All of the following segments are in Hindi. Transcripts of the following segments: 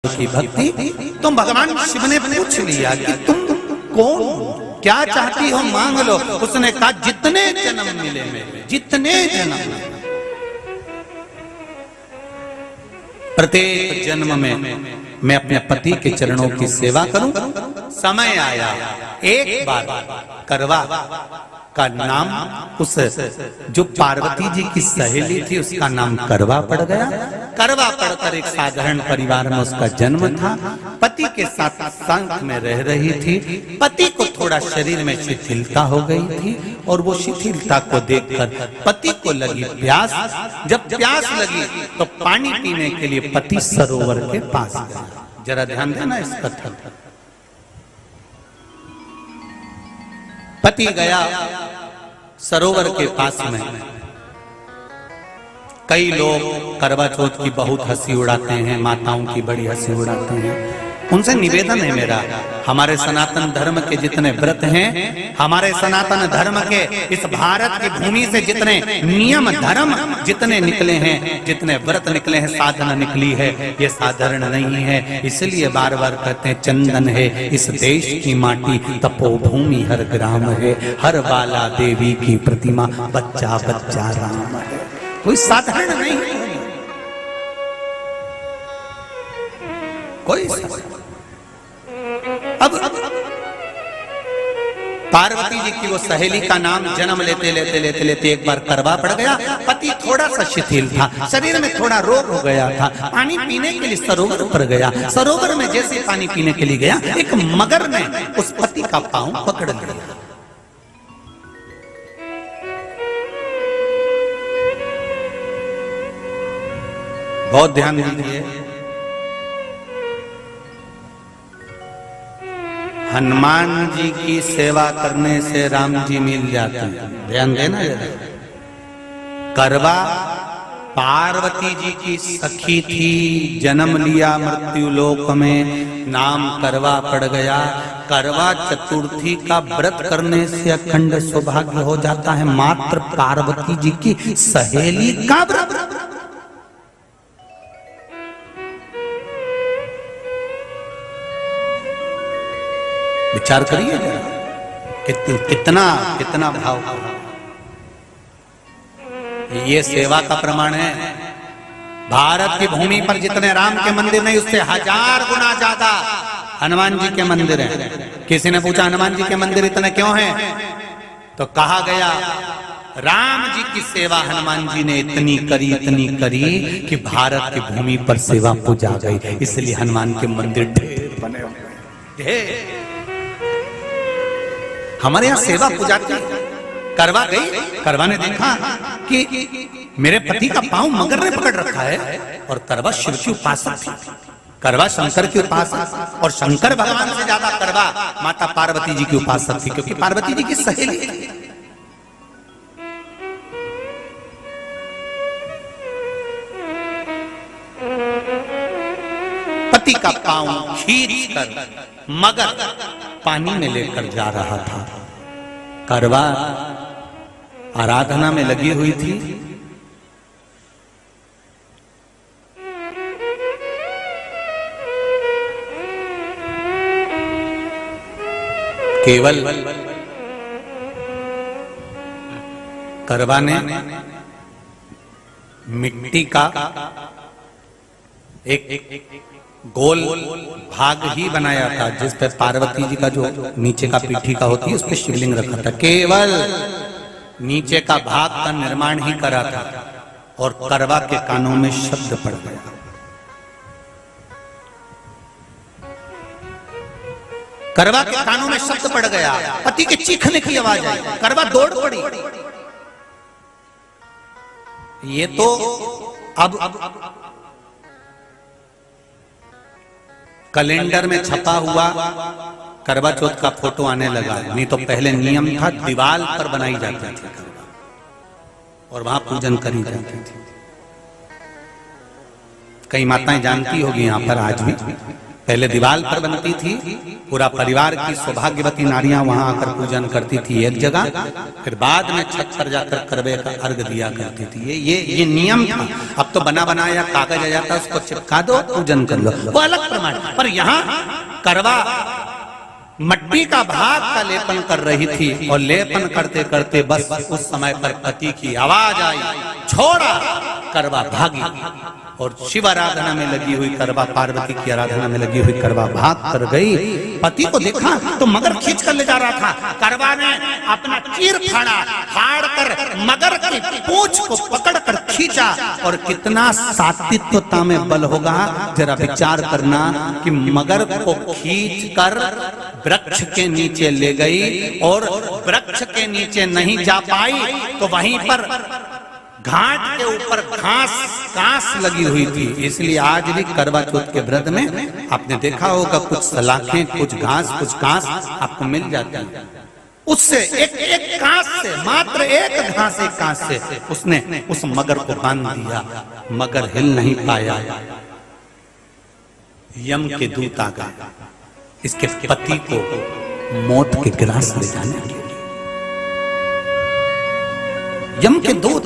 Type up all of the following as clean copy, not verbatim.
की भक्ति। तो भगवान शिव ने पूछ लिया कि तुम कौन, क्या चाहती हो मांग लो। उसने कहा जितने जन्म मिले मेरे, जितने जन्म, प्रत्येक जन्म में मैं अपने पति के चरणों की सेवा करूं। समय आया, एक बार करवा का नाम, उस जो पार्वती जी की सहेली थी उसका नाम करवा पड़ गया। करवा पड़कर एक साधारण परिवार में उसका जन्म था। पति के साथ संग में रह रही थी। पति को थोड़ा शरीर में शिथिलता हो गई थी और वो शिथिलता को देखकर पति को लगी प्यास। जब प्यास लगी तो पानी पीने के लिए पति सरोवर के पास गया। जरा ध्यान देना इस कथा। पति गया सरोवर के पास में। कई लोग करवा चौथ की बहुत हंसी उड़ाते हैं, माताओं की बड़ी हंसी उड़ाते हैं। उनसे निवेदन है मेरा, हमारे सनातन धर्म के जितने व्रत हैं, हमारे सनातन धर्म के इस भारत की भूमि से जितने नियम धर्म जितने निकले हैं, जितने व्रत निकले हैं, साधना निकली है, ये साधारण नहीं है। इसलिए बार बार कहते हैं चंदन है इस देश की माटी, तपोभूमि हर ग्राम है, हर बाला देवी की प्रतिमा, बच्चा बच्चा राम है। कोई साधारण नहीं है, कोई। अब पार्वती जी की वो सहेली का नाम जन्म लेते लेते लेते लेते एक बार करवा पड़ गया। पति थोड़ा सा शिथिल था, शरीर में थोड़ा रोग हो गया था। पानी पीने के लिए सरोवर पर गया। सरोवर में जैसे पानी पीने के लिए गया, एक मगर ने उस पति का पांव पकड़ लिया। बहुत ध्यान दीजिए, हनुमान जी की सेवा करने से राम जी मिल जाते हैं। ध्यान देना जरा। करवा पार्वती जी की सखी थी, जन्म लिया मृत्यु लोक में, नाम करवा पड़ गया। करवा चतुर्थी का व्रत करने से अखंड सौभाग्य हो जाता है। मात्र पार्वती जी की सहेली का व्रत। विचार करिए कितना कितना भाव। ये सेवा का प्रमाण है। भारत की भूमि पर जितने राम के मंदिर नहीं, उससे 1000 गुना ज्यादा हनुमान जी के मंदिर हैं। किसी ने पूछा हनुमान जी के मंदिर इतने क्यों हैं, तो कहा गया राम जी की सेवा हनुमान जी ने इतनी करी कि भारत की भूमि पर सेवा पूजा गई। इसलिए हनुमान के मंदिर ढेर बने हुए ढेर। हमारे यहाँ सेवा पूजा की। करवा गई, करवा ने देखा कि मेरे पति का पांव मगर ने पकड़ रखा है, और करवा शिव की उपासक थी। करवा शंकर की उपासक, और शंकर भगवान से ज्यादा करवा माता पार्वती जी की उपासक थी, क्योंकि पार्वती जी की सहेली थी। पति का पांव खींच कर मगर पानी में लेकर जा रहा था। करवा आराधना में लगी हुई थी। केवल करवा ने मिट्टी का एक गोल भाग ही बनाया था, जिस पे पार्वती जी का जो नीचे का पीठी का होती है उस पे शिवलिंग रखा था। केवल नीचे का भाग का निर्माण ही करा था, और करवा के कानों में शब्द पड़ गया। करवा के कानों में शब्द पड़ गया, पति के चीखने की आवाज आई। करवा दौड़ पड़ी। ये तो अब कैलेंडर में छपा हुआ करवा चौथ का फोटो आने लगा। नहीं तो पहले नियम था दीवार पर बनाई जाती थी करवा, और वहां पूजन करी जाती थी। कई माताएं जानती होगी यहाँ पर आज भी पहले दीवार पर बनती थी, पूरा परिवार की सौभाग्यवती नारियां वहां आकर पूजन करती थी एक जगह, फिर बाद में छत पर जाकर करवे का अर्घ दिया करती थी। ये नियम था। अब तो बना बनाया कागज आ जाता, उसको चिपका दो, पूजन कर लो, वो अलग प्रमाण। पर यहाँ करवा मट्टी का भाग का लेपन कर रही थी, और लेपन करते करते बस उस समय पर पति की आवाज आई, छोड़ा, करवा भागी। और शिव आराधना में लगी हुई करवा, पार्वती की आराधना में लगी हुई करवा भाग कर गई। पति को देखा तो मगर खींच कर ले जा रहा था। करवा ने अपना चीर फाड़ कर मगर की पूंछ को पकड़ कर खींचा। और कितना सात्विकता में बल होगा, जरा विचार करना कि मगर को खींच कर वृक्ष के नीचे ले गई, और वृक्ष के नीचे नहीं जा पाई तो वहीं पर घाट के ऊपर घास लगी हुई थी। इसलिए आज भी करवा चौथ के व्रत में आपने देखा होगा कुछ सलाखें, कुछ घास आपको मिल जाती है। उससे एक घास से, मात्र एक घास, एक घास से उसने उस मगर को बांध दिया। मगर हिल नहीं पाया। यम के दूत आ गए इसके पति को मौत के ग्रास ले जाने के लिए। यम के दूत।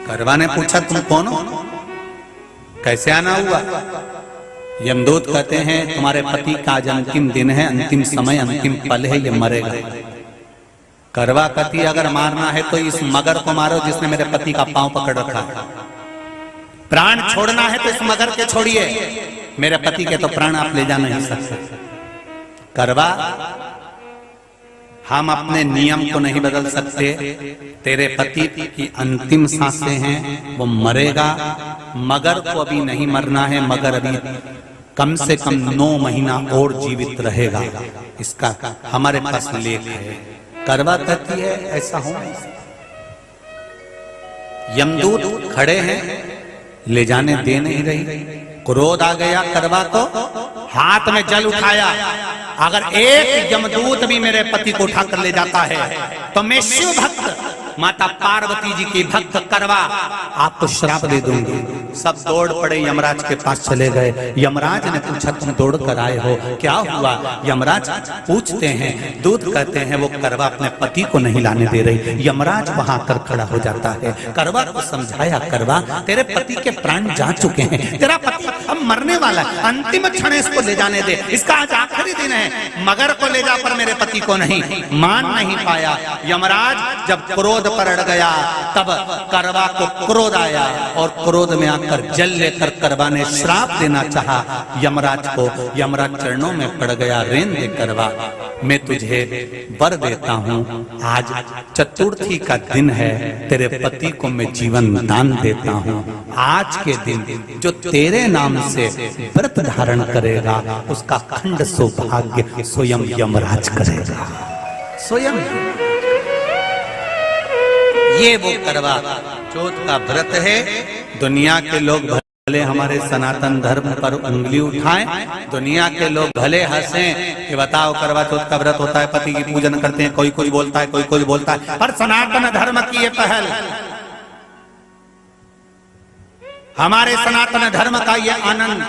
करवा ने पूछा तुम कौन हो, कैसे आना हुआ? यमदूत कहते हैं तुम्हारे पति का आज अंतिम दिन है, अंतिम समय, अंतिम पल है, ये मरेगा। करवा कहती अगर मारना है तो इस मगर को मारो जिसने मेरे पति का पांव पकड़ रखा है। प्राण छोड़ना है तो इस मगर के छोड़िए, मेरे पति के तो प्राण आप ले जा नहीं सकते। करवा, हम अपने नियम को नहीं बदल सकते। तेरे पति की अंतिम सांसें हैं, वो मरेगा। मगर को अभी नहीं मरना है, मगर अभी कम से कम 9 महीना और जीवित रहेगा। इसका हमारे पास लेख है। करवा कहती है ऐसा हो नहीं सकता। यमदूत खड़े हैं, ले जाने दे नहीं रही। क्रोध आ गया करवा को, हाथ में जल उठाया। अगर एक यमदूत भी मेरे पति को उठाकर ले जाता है तो मैं शिव भक्त माता पार्वती जी की भक्त करवा आपको श्राप दे दूंगी। सब दौड़ पड़े, यमराज के पास चले गए। यमराज ने पूछा तुम दौड़ कर आए हो, क्या हुआ? यमराज पूछते हैं, दूत कहते हैं वो करवा अपने पति को नहीं लाने दे रही। यमराज वहां कर खड़ा हो जाता है। करवा को समझाया, करवा तेरे पति के प्राण जा चुके हैं, तेरा पति अब मरने वाला है, अंतिम क्षण इसको ले जाने दे, इसका आज आखिरी दिन है। मगर को ले जा पर मेरे पति को नहीं। मान नहीं पाया। यमराज जब क्रोध पर अड़ गया तब करवा को क्रोध आया, और क्रोध में आकर जल लेकर करवा ने श्राप देना चाहा यमराज को। यमराज चरणों में पड़ गया, रेन दे करवा, मैं तुझे वर देता हूँ, आज चतुर्थी का दिन है, तेरे पति को मैं जीवन दान देता हूँ। आज के दिन जो तेरे नाम से व्रत धारण करेगा उसका खंड सौभाग्य स्वयं यमराज करेगा। स्वयं ये वो करवा चौथ का व्रत है। दुनिया के लोग भले हमारे सनातन धर्म पर उंगली उठाएं, दुनिया के लोग भले हंसें कि बताओ करवा चौथ का व्रत होता है, पति की पूजन करते हैं, कोई कुछ बोलता है, कोई कुछ बोलता है, पर सनातन धर्म की ये पहल, हमारे सनातन धर्म का ये आनंद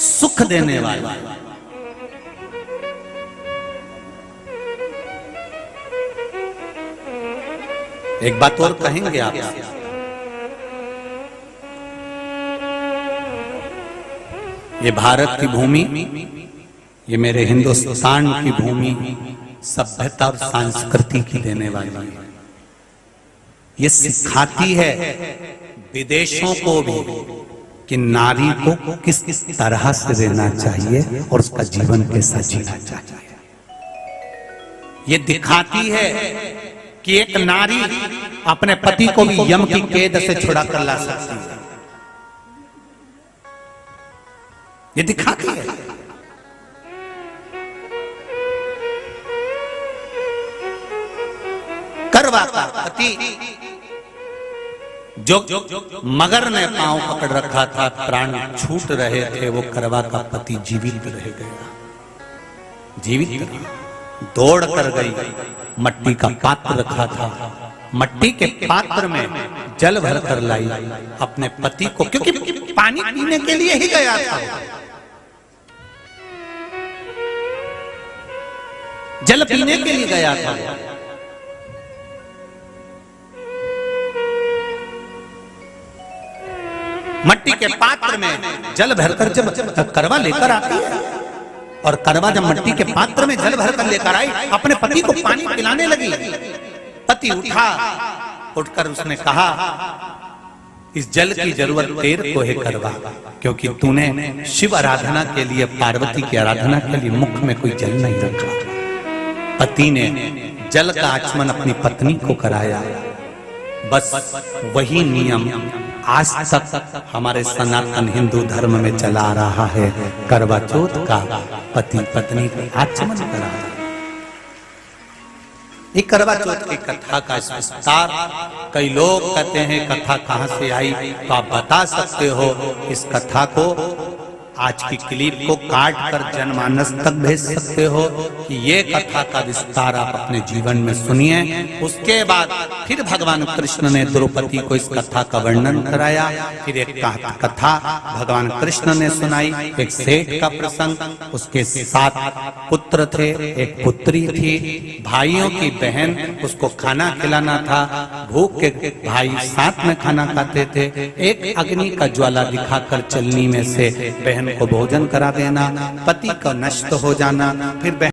सुख देने वाला। एक बात और कहेंगे आप, ये भारत की भूमि, ये मेरे हिंदुस्तान की भूमि सभ्यता और संस्कृति की देने वाली है। ये सिखाती है विदेशों को भी कि नारी को किस तरह से रहना चाहिए और उसका जीवन कैसा जीना चाहिए। ये दिखाती है कि एक नारी अपने पति को भी यम की कैद से छुड़ा कर ला सकती है। ये दिखाती है। करवा का पति जो मगर ने पांव पकड़ रखा था, प्राण छूट रहे थे, वो करवा का पति जीवित रह गया। जीवित दौड़ कर गई, मट्टी का पात्र रखा था, मट्टी के पात्र में जल भर कर लाई अपने पति को, क्योंकि पानी पीने के लिए ही गया था, जल पीने के लिए गया था। मट्टी के पात्र में जल भरकर जब करवा लेकर आती है, और करवा जब मट्टी के पात्र में जल भरकर लेकर आई, अपने पति को पानी पिलाने लगी। पति उठा, उठकर उसने कहा, इस जल की जरूरत तेरे को है करवा, क्योंकि तूने शिव आराधना के लिए, पार्वती की आराधना के लिए मुख में कोई जल नहीं रखा। पति ने जल का आचमन अपनी पत्नी को कराया। बस वही नियम आज तक हमारे सनातन हिंदू धर्म में चला आ रहा है। करवा चौथ का पति पत्नी को आचमन कराया। ये करवा चौथ की कथा का विस्तार, कई लोग कहते हैं कथा कहां से आई, तो आप बता सकते हो। इस कथा को, आज की क्लिप को काट कर जनमानस तक भेज सकते हो कि ये कथा का विस्तार आप अपने जीवन में सुनिए। उसके बाद फिर भगवान कृष्ण ने द्रौपदी को इस कथा का वर्णन कराया। फिर एक कथा भगवान कृष्ण ने सुनाई, एक सेठ का प्रसंग, उसके 7 पुत्र थे, एक पुत्री थी, भाइयों की बहन, उसको खाना खिलाना था, भूख के भाई साथ में खाना खाते थे। एक अग्नि का ज्वाला दिखाकर चलनी में से बहन को भोजन करा देना, पति का नष्ट हो जाना, फिर बहन